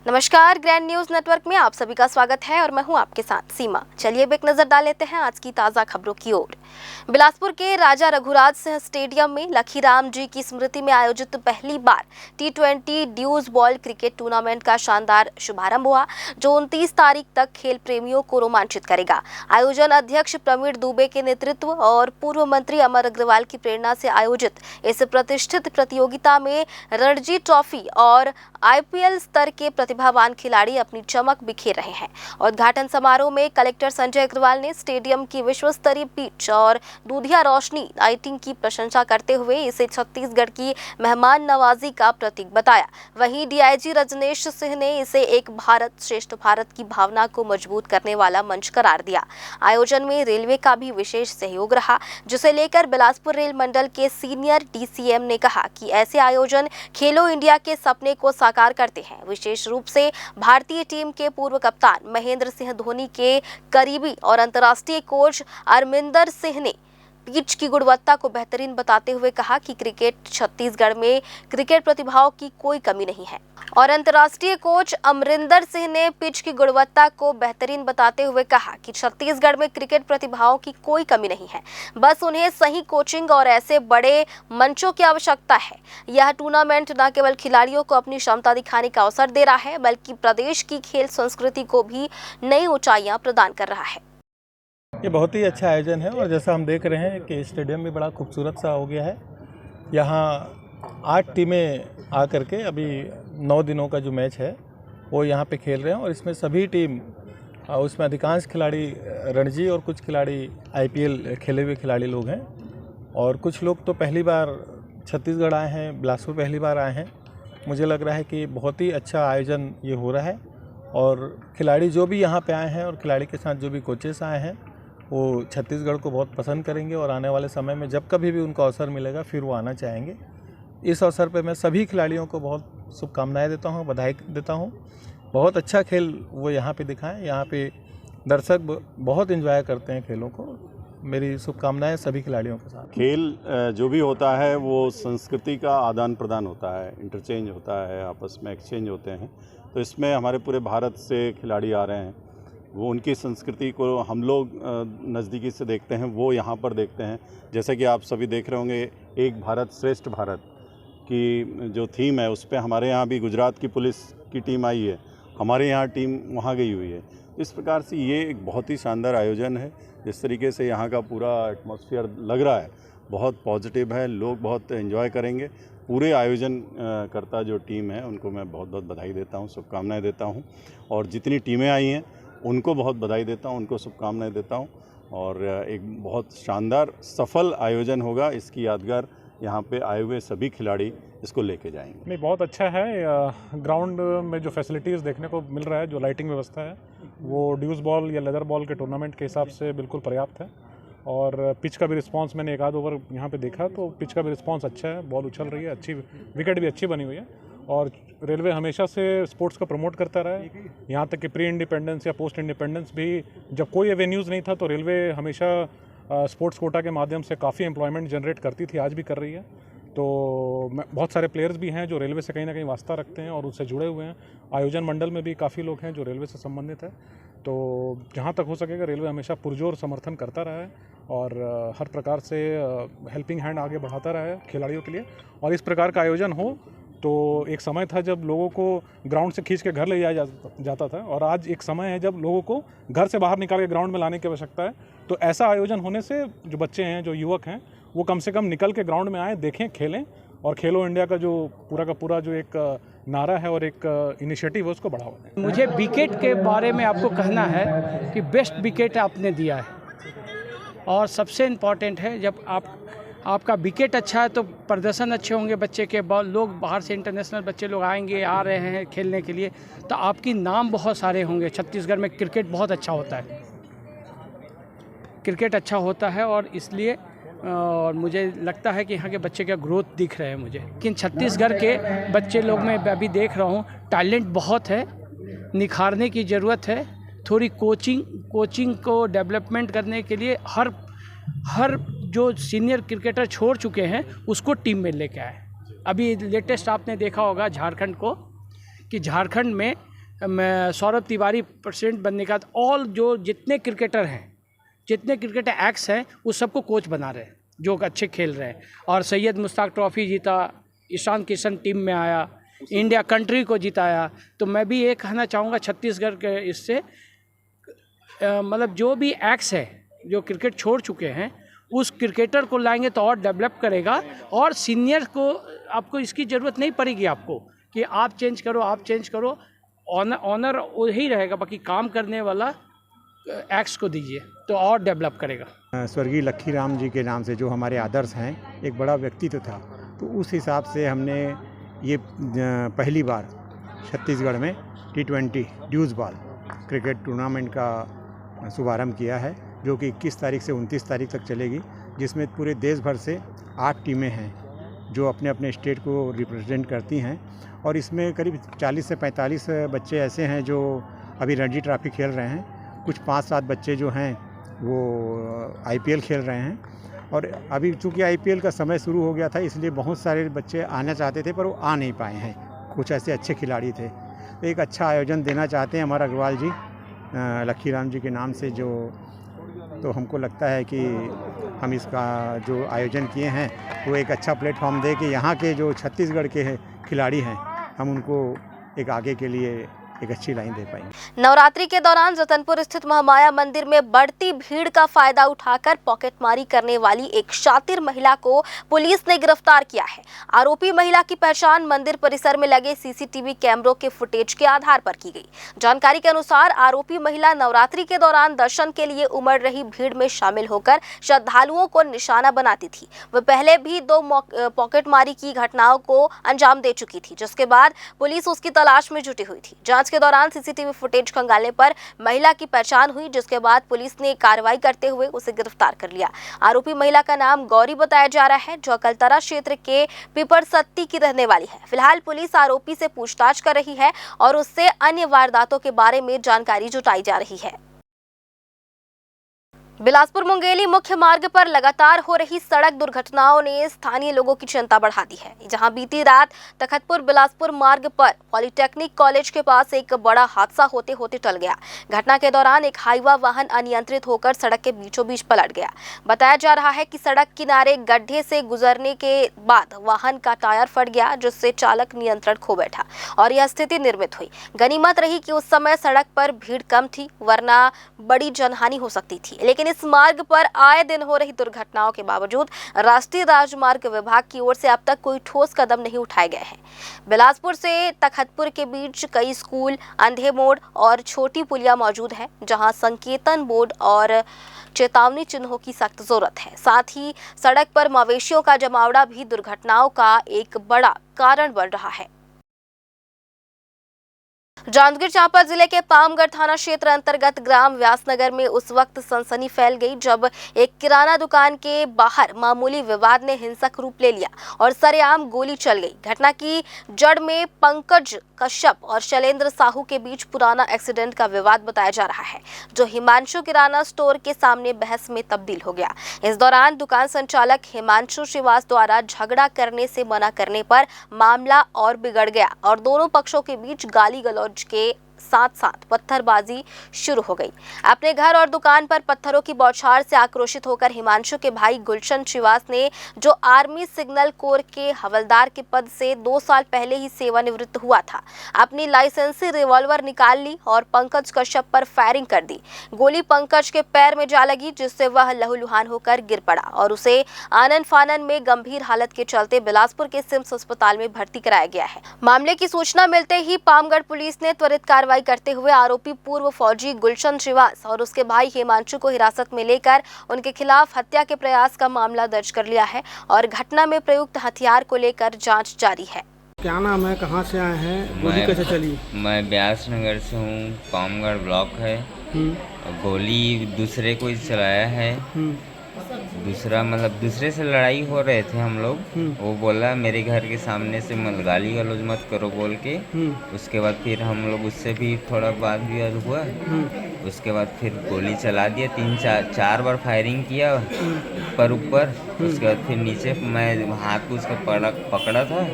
नमस्कार, grand news network में आप सभी का स्वागत है और मैं हूं आपके साथ सीमा। चलिए अब एक नजर डाल लेते हैं आज की ताजा खबरों की ओर। बिलासपुर के राजा रघुराज सिंह स्टेडियम में लखीराम जी की स्मृति में आयोजित पहली बार T20 deuce ball cricket tournament का शानदार शुभारंभ हुआ, जो 29 तारीख तक खेल प्रेमियों को रोमांचित करेगा। आयोजन अध्यक्ष प्रवीण दुबे के नेतृत्व और पूर्व मंत्री अमर अग्रवाल की प्रेरणा से आयोजित इस प्रतिष्ठित प्रतियोगिता में रणजी ट्रॉफी और IPL स्तर के प्रतिभावान खिलाड़ी अपनी चमक बिखेर रहे हैं। उद्घाटन समारोह में कलेक्टर संजय अग्रवाल ने स्टेडियम की विश्व स्तरीय पिच और दूधिया रोशनी लाइटिंग की प्रशंसा करते हुए इसे छत्तीसगढ़ की मेहमान नवाजी का प्रतीक बताया। वहीं DIG रजनेश सिंह ने इसे एक भारत श्रेष्ठ भारत की भावना को मजबूत करने वाला मंच करार दिया। आयोजन में रेलवे का भी विशेष सहयोग रहा, जिसे लेकर बिलासपुर रेल मंडल के सीनियर DCM ने कहा कि ऐसे आयोजन खेलो इंडिया के सपने को साकार करते हैं। विशेष रूप से भारतीय टीम के पूर्व कप्तान महेंद्र सिंह धोनी के करीबी और अंतर्राष्ट्रीय कोच अरमिंदर सिंह ने पिच की गुणवत्ता को बेहतरीन बताते हुए कहा कि छत्तीसगढ़ में क्रिकेट प्रतिभाओं की कोई कमी नहीं है। और अंतर्राष्ट्रीय कोच अमरिंदर सिंह ने पिच की गुणवत्ता को बेहतरीन बताते हुए कहा कि छत्तीसगढ़ में क्रिकेट प्रतिभाओं की कोई कमी नहीं है, बस उन्हें सही कोचिंग और ऐसे बड़े मंचों की आवश्यकता है। यह टूर्नामेंट न केवल खिलाड़ियों को अपनी क्षमता दिखाने का अवसर दे रहा है, बल्कि प्रदेश की खेल संस्कृति को भी नई ऊंचाइयां प्रदान कर रहा है। ये बहुत ही अच्छा आयोजन है और जैसा हम देख रहे हैं कि स्टेडियम भी बड़ा खूबसूरत सा हो गया है। यहाँ 8 टीमें आकर के अभी 9 दिनों का जो मैच है वो यहाँ पे खेल रहे हैं और इसमें सभी टीम उसमें अधिकांश खिलाड़ी रणजी और कुछ खिलाड़ी IPL खेले हुए खिलाड़ी लोग हैं और कुछ लोग तो पहली बार छत्तीसगढ़ आए हैं, बिलासपुर पहली बार आए हैं। मुझे लग रहा है कि बहुत ही अच्छा आयोजन ये हो रहा है और खिलाड़ी जो भी यहाँ पे आए हैं और खिलाड़ी के साथ जो भी कोचेस आए हैं वो छत्तीसगढ़ को बहुत पसंद करेंगे और आने वाले समय में जब कभी भी उनको अवसर मिलेगा फिर वो आना चाहेंगे। इस अवसर पे मैं सभी खिलाड़ियों को बहुत शुभकामनाएं देता हूं, बधाई देता हूं। बहुत अच्छा खेल वो यहाँ पे दिखाएं। यहाँ पे दर्शक बहुत एंजॉय करते हैं खेलों को। मेरी शुभकामनाएं सभी खिलाड़ियों के साथ। खेल जो भी होता है वो संस्कृति का आदान प्रदान होता है, इंटरचेंज होता है, आपस में एक्सचेंज होते हैं। तो इसमें हमारे पूरे भारत से खिलाड़ी आ रहे हैं, वो उनकी संस्कृति को हम लोग नज़दीकी से देखते हैं, वो यहाँ पर देखते हैं। जैसे कि आप सभी देख रहे होंगे, एक भारत श्रेष्ठ भारत की जो थीम है उस पर हमारे यहाँ भी गुजरात की पुलिस की टीम आई है, हमारे यहाँ टीम वहाँ गई हुई है। इस प्रकार से ये एक बहुत ही शानदार आयोजन है। जिस तरीके से यहाँ का पूरा एटमॉस्फेयर लग रहा है बहुत पॉजिटिव है, लोग बहुत एंजॉय करेंगे। पूरे आयोजन करता जो टीम है उनको मैं बहुत बहुत बधाई देता हूँ, शुभकामनाएँ देता हूँ और जितनी टीमें आई हैं उनको बहुत बधाई देता हूं, उनको शुभकामनाएं देता हूं और एक बहुत शानदार सफल आयोजन होगा। इसकी यादगार यहाँ पे आए हुए सभी खिलाड़ी इसको लेके जाएंगे। नहीं, बहुत अच्छा है। ग्राउंड में जो फैसिलिटीज़ देखने को मिल रहा है, जो लाइटिंग व्यवस्था है, वो ड्यूज बॉल या लेदर बॉल के टूर्नामेंट के हिसाब से बिल्कुल पर्याप्त है और पिच का भी रिस्पांस मैंने एक आध ओवर यहाँ पे देखा तो पिच का भी रिस्पांस अच्छा है, बॉल उछल रही है, अच्छी विकेट भी अच्छी बनी हुई है और रेलवे हमेशा से स्पोर्ट्स को प्रमोट करता रहा है। यहाँ तक कि प्री इंडिपेंडेंस या पोस्ट इंडिपेंडेंस भी जब कोई एवेन्यूज़ नहीं था तो रेलवे हमेशा स्पोर्ट्स कोटा के माध्यम से काफ़ी एम्प्लॉयमेंट जनरेट करती थी, आज भी कर रही है। तो बहुत सारे प्लेयर्स भी हैं जो रेलवे से कहीं ना कहीं वास्ता रखते हैं और उससे जुड़े हुए हैं। आयोजन मंडल में भी काफ़ी लोग हैं जो रेलवे से संबंधित है। तो जहाँ तक हो सकेगा रेलवे हमेशा पुरजोर समर्थन करता रहा है और हर प्रकार से हेल्पिंग हैंड आगे बढ़ाता रहा है खिलाड़ियों के लिए। और इस प्रकार का आयोजन हो तो एक समय था जब लोगों को ग्राउंड से खींच के घर ले जाया जाता था और आज एक समय है जब लोगों को घर से बाहर निकाल के ग्राउंड में लाने की आवश्यकता है। तो ऐसा आयोजन होने से जो बच्चे हैं, जो युवक हैं, वो कम से कम निकल के ग्राउंड में आएँ, देखें, खेलें और खेलो इंडिया का जो पूरा का पूरा जो एक नारा है और एक इनिशिएटिव है उसको बढ़ावा दें। मुझे विकेट के बारे में आपको कहना है कि बेस्ट विकेट आपने दिया है और सबसे इम्पॉर्टेंट है जब आपका विकेट अच्छा है तो प्रदर्शन अच्छे होंगे बच्चे के। लोग बाहर से इंटरनेशनल बच्चे लोग आएंगे, आ रहे हैं खेलने के लिए, तो आपकी नाम बहुत सारे होंगे। छत्तीसगढ़ में क्रिकेट बहुत अच्छा होता है, क्रिकेट अच्छा होता है और इसलिए और मुझे लगता है कि यहाँ के बच्चे का ग्रोथ दिख रहे हैं मुझे। लेकिन छत्तीसगढ़ के बच्चे लोग में अभी देख रहा हूँ टैलेंट बहुत है, निखारने की ज़रूरत है। थोड़ी कोचिंग को डेवलपमेंट करने के लिए हर जो सीनियर क्रिकेटर छोड़ चुके हैं उसको टीम में लेके आए। अभी लेटेस्ट आपने देखा होगा झारखंड को कि झारखंड में मैं सौरभ तिवारी प्रेसिडेंट बनने का ऑल जो जितने क्रिकेटर हैं, जितने क्रिकेटर एक्स हैं, उस सबको कोच बना रहे हैं जो अच्छे खेल रहे हैं। और सैयद मुश्ताक ट्रॉफी जीता, ईशान किशन टीम में आया, इंडिया कंट्री को जिताया। तो मैं भी ये कहना चाहूँगा छत्तीसगढ़ के इससे मतलब जो भी एक्स है जो क्रिकेट छोड़ चुके हैं, उस क्रिकेटर को लाएंगे तो और डेवलप करेगा। और सीनियर को आपको इसकी ज़रूरत नहीं पड़ेगी आपको कि आप चेंज करो। ऑनर वही रहेगा, बाकी काम करने वाला एक्स को दीजिए तो और डेवलप करेगा। स्वर्गीय लखीराम जी के नाम से जो हमारे आदर्श हैं, एक बड़ा व्यक्तित्व था, तो उस हिसाब से हमने ये पहली बार छत्तीसगढ़ में T20 deuce ball cricket tournament का शुभारंभ किया है, जो कि 21 तारीख से 29 तारीख तक चलेगी, जिसमें पूरे देश भर से 8 टीमें हैं जो अपने अपने स्टेट को रिप्रेजेंट करती हैं। और इसमें करीब 40 से 45 बच्चे ऐसे हैं जो अभी रणजी ट्रॉफी खेल रहे हैं। कुछ 5-7 बच्चे जो हैं वो IPL खेल रहे हैं। और अभी चूँकि IPL का समय शुरू हो गया था, इसलिए बहुत सारे बच्चे आना चाहते थे पर वो आ नहीं पाए हैं। कुछ ऐसे अच्छे खिलाड़ी थे, तो एक अच्छा आयोजन देना चाहते हैं हमारा अग्रवाल जी लखीराम जी के नाम से जो। तो हमको लगता है कि हम इसका जो आयोजन किए हैं वो एक अच्छा प्लेटफॉर्म दे कि यहाँ के जो छत्तीसगढ़ के खिलाड़ी हैं, हम उनको एक आगे के लिए एक अच्छी लाइन दे पाएंगे। नवरात्रि के दौरान रतनपुर स्थित महामाया मंदिर में बढ़ती भीड़ का फायदा उठाकर पॉकेटमारी करने वाली एक शातिर महिला को पुलिस ने गिरफ्तार किया है। आरोपी महिला की पहचान मंदिर परिसर में लगे CCTV कैमरों के फुटेज के आधार पर की गई। जानकारी के अनुसार आरोपी महिला नवरात्रि के दौरान दर्शन के लिए उमड़ रही भीड़ में शामिल होकर श्रद्धालुओं को निशाना बनाती थी। वह पहले भी 2 पॉकेटमारी की घटनाओं को अंजाम दे चुकी थी, जिसके बाद पुलिस उसकी तलाश में जुटी हुई थी। जांच के दौरान CCTV फुटेज खंगालने पर महिला की पहचान हुई, जिसके बाद पुलिस ने कार्रवाई करते हुए उसे गिरफ्तार कर लिया। आरोपी महिला का नाम गौरी बताया जा रहा है, जो अकलतरा क्षेत्र के पिपरसत्ती की रहने वाली है। फिलहाल पुलिस आरोपी से पूछताछ कर रही है और उससे अन्य वारदातों के बारे में जानकारी जुटाई जा रही है। बिलासपुर मुंगेली मुख्य मार्ग पर लगातार हो रही सड़क दुर्घटनाओं ने स्थानीय लोगों की चिंता बढ़ा दी है। जहां बीती रात तखतपुर बिलासपुर मार्ग पर पॉलिटेक्निक कॉलेज के पास एक बड़ा हादसा होते होते टल गया। घटना के दौरान एक हाईवा वाहन अनियंत्रित होकर सड़क के बीचों बीच पलट गया। बताया जा रहा है कि सड़क किनारे गड्ढे से गुजरने के बाद वाहन का टायर फट गया, जिससे चालक नियंत्रण खो बैठा और यह स्थिति निर्मित हुई। गनीमत रही कि उस समय सड़क पर भीड़ कम थी, वरना बड़ी जनहानि हो सकती थी। लेकिन इस मार्ग पर आए दिन हो रही दुर्घटनाओं के बावजूद राष्ट्रीय राजमार्ग विभाग की ओर से अब तक कोई ठोस कदम नहीं उठाए गए हैं। बिलासपुर से तखतपुर के बीच कई स्कूल, अंधे मोड़ और छोटी पुलिया मौजूद है, जहां संकेतन बोर्ड और चेतावनी चिन्हों की सख्त जरूरत है। साथ ही सड़क पर मवेशियों का जमावड़ा भी दुर्घटनाओं का एक बड़ा कारण बन रहा है। जांजगीर चांपा जिले के पामगढ़ थाना क्षेत्र अंतर्गत ग्राम व्यासनगर में उस वक्त सनसनी फैल गई जब एक किराना दुकान के बाहर मामूली विवाद ने हिंसक रूप ले लिया और सरेआम गोली चल गई। घटना की जड़ में पंकज कश्यप और शैलेंद्र साहू के बीच पुराना एक्सीडेंट का विवाद बताया जा रहा है, जो हिमांशु किराना स्टोर के सामने बहस में तब्दील हो गया। इस दौरान दुकान संचालक हिमांशु श्रीवास द्वारा झगड़ा करने से मना करने पर मामला और बिगड़ गया और दोनों पक्षों के बीच गाली गलौज के साथ साथ पत्थरबाजी शुरू हो गई। अपने घर और दुकान पर पत्थरों की बौछार से आक्रोशित होकर हिमांशु के भाई गुलशन श्रीवास ने, जो आर्मी सिग्नल कोर के हवलदार के पद से 2 साल पहले ही सेवानिवृत्त हुआ था, अपनी लाइसेंसी रिवॉल्वर निकाल ली और पंकज कश्यप पर फायरिंग कर दी। गोली पंकज के पैर में जा लगी, जिससे वह लहूलुहान होकर गिर पड़ा और उसे आनन फानन में गंभीर हालत के चलते बिलासपुर के सिम्स अस्पताल में भर्ती कराया गया है। मामले की सूचना मिलते ही पामगढ़ पुलिस ने त्वरित कार्रवाई करते हुए आरोपी पूर्व फौजी गुलशन श्रीवास और उसके भाई हिमांशु को हिरासत में लेकर उनके खिलाफ हत्या के प्रयास का मामला दर्ज कर लिया है और घटना में प्रयुक्त हथियार को लेकर जांच जारी है। क्या नाम है, कहाँ से आए हैं, गोली कैसे चली? मैं व्यासनगर से हूँ, पामगढ़ ब्लॉक है। गोली दूसरे को ही चलाया है। दूसरा मतलब दूसरे से लड़ाई हो रहे थे हम लोग। वो बोला मेरे घर के सामने से मत गाली गलौज मत करो बोल के। उसके बाद फिर हम लोग उससे भी थोड़ा वाद विवाद हुआ। उसके बाद फिर गोली चला दिया, 3-4 बार फायरिंग किया ऊपर। उसके बाद फिर नीचे मैं हाथ को उसका पकड़ा था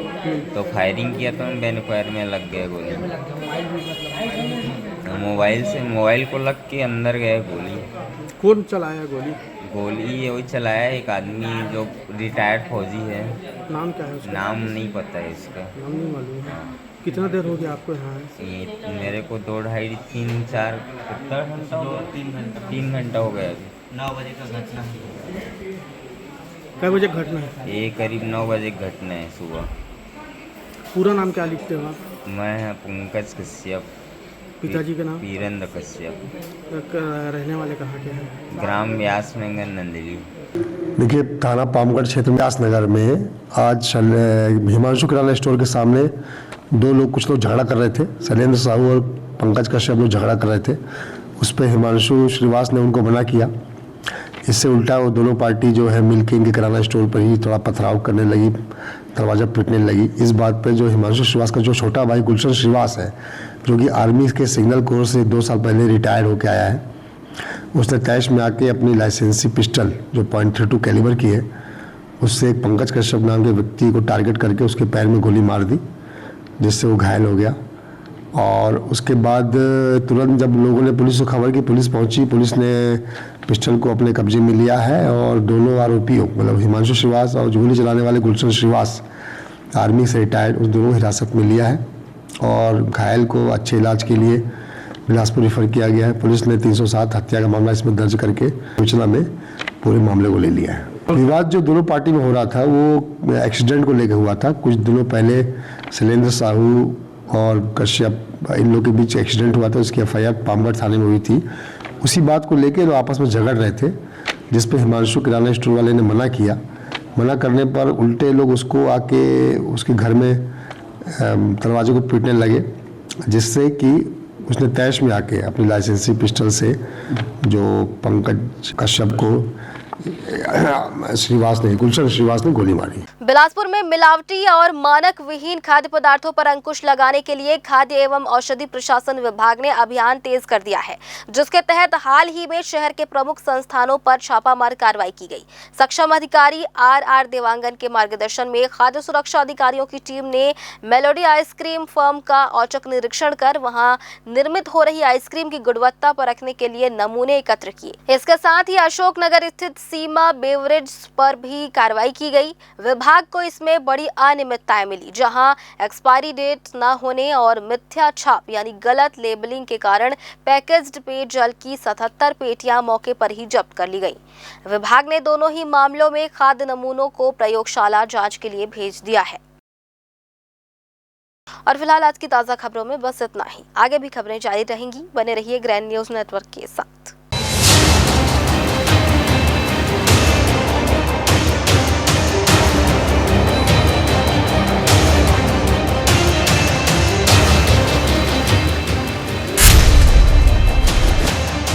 तो फायरिंग किया तो बैक पैर में लग गया गोली। मोबाइल को लग के अंदर गए गोली। कौन चलाया गोली? गोली वही चलाया एक आदमी जो रिटायर्ड फौजी है। नाम क्या है उसका? नाम नहीं पता है उसका। नाम नहीं मालूम है। कितना देर हो गया आपको यहाँ आए? ये मेरे को 2 ढाई 3 4 कितना घंटा हो गया? 3 घंटा हो गया अभी। 9 बजे का घटना है। कै बजे घटना है? ये करीब 9 बजे घटना है सुबह। पूरा नाम क्या लिखते हो आप? मैं पंकज कश्यप। पिताजी का नाम? वीरेंद्र कश्यप। रहने वाले कहाँ के हैं? ग्राम व्यास नगर नंदिली। देखिए, थाना पामगढ़ क्षेत्र में व्यास नगर में आज हिमांशु किराना स्टोर के सामने कुछ लोग झगड़ा कर रहे थे। शैलेंद्र साहू और पंकज कश्यप लोग झगड़ा कर रहे थे। उस पर हिमांशु श्रीवास ने उनको मना किया। इससे उल्टा वो दोनों पार्टी जो है मिलकर इनके किराना स्टोर पर ही थोड़ा पथराव करने लगी, दरवाज़ा पीटने लगी। इस बात पे जो हिमांशु श्रीवास का जो छोटा भाई गुलशन श्रीवास है, जो कि आर्मी के सिग्नल कोर से 2 साल पहले रिटायर होकर आया है, उसने तैश में आके अपनी लाइसेंसी पिस्टल जो .32 कैलिबर की है, उससे एक पंकज कश्यप नाम के व्यक्ति को टारगेट करके उसके पैर में गोली मार दी, जिससे वो घायल हो गया। और उसके बाद तुरंत जब लोगों ने पुलिस को खबर की, पुलिस पहुंची। पुलिस ने पिस्टल को अपने कब्जे में लिया है और दोनों आरोपियों मतलब हिमांशु श्रीवास और गोली चलाने वाले गुलशन श्रीवास, आर्मी से रिटायर्ड, उस दोनों हिरासत में लिया है और घायल को अच्छे इलाज के लिए बिलासपुर रेफर किया गया है। पुलिस ने 307 हत्या का मामला इसमें दर्ज करके सूचना में पूरे मामले को ले लिया है। विवाद जो दोनों पार्टी में हो रहा था वो एक्सीडेंट को लेकर हुआ था। कुछ दिनों पहले शैलेंद्र साहू और कश्यप इन लोगों के बीच एक्सीडेंट हुआ था, उसकी FIR पामगढ़ थाने में हुई थी। उसी बात को लेकर वो आपस में झगड़ रहे थे, जिस पर हिमांशु किराना स्टोर वाले ने मना किया। मना करने पर उल्टे लोग उसको आके उसके घर में दरवाजे को पीटने लगे, जिससे कि उसने तैश में आके अपनी लाइसेंसी पिस्टल से जो पंकज कश्यप को गुलशन श्रीवास ने गोली मारी। बिलासपुर में मिलावटी और मानक विहीन खाद्य पदार्थों पर अंकुश लगाने के लिए खाद्य एवं औषधि प्रशासन विभाग ने अभियान तेज कर दिया है, जिसके तहत हाल ही में शहर के प्रमुख संस्थानों पर छापामार कार्रवाई की गई। सक्षम अधिकारी RR देवांगन के मार्गदर्शन में खाद्य सुरक्षा अधिकारियों की टीम ने मेलोडी आइसक्रीम फर्म का औचक निरीक्षण कर वहां निर्मित हो रही आइसक्रीम की गुणवत्ता परखने के लिए नमूने एकत्र किए। इसके साथ ही अशोकनगर स्थित सीमा बेवरेज पर भी कार्रवाई की गई। विभाग को इसमें बड़ी अनियमितताएं मिली, जहां एक्सपायरी डेट न होने और मिथ्या छाप यानी गलत लेबलिंग के कारण पैकेज्ड पेयजल की 77 पेटियां मौके पर ही जब्त कर ली गई। विभाग ने दोनों ही मामलों में खाद्य नमूनों को प्रयोगशाला जांच के लिए भेज दिया है। और फिलहाल आज की ताज़ा खबरों में बस इतना ही। आगे भी खबरें जारी रहेंगी, बने रहिए ग्रैंड न्यूज़ नेटवर्क के साथ।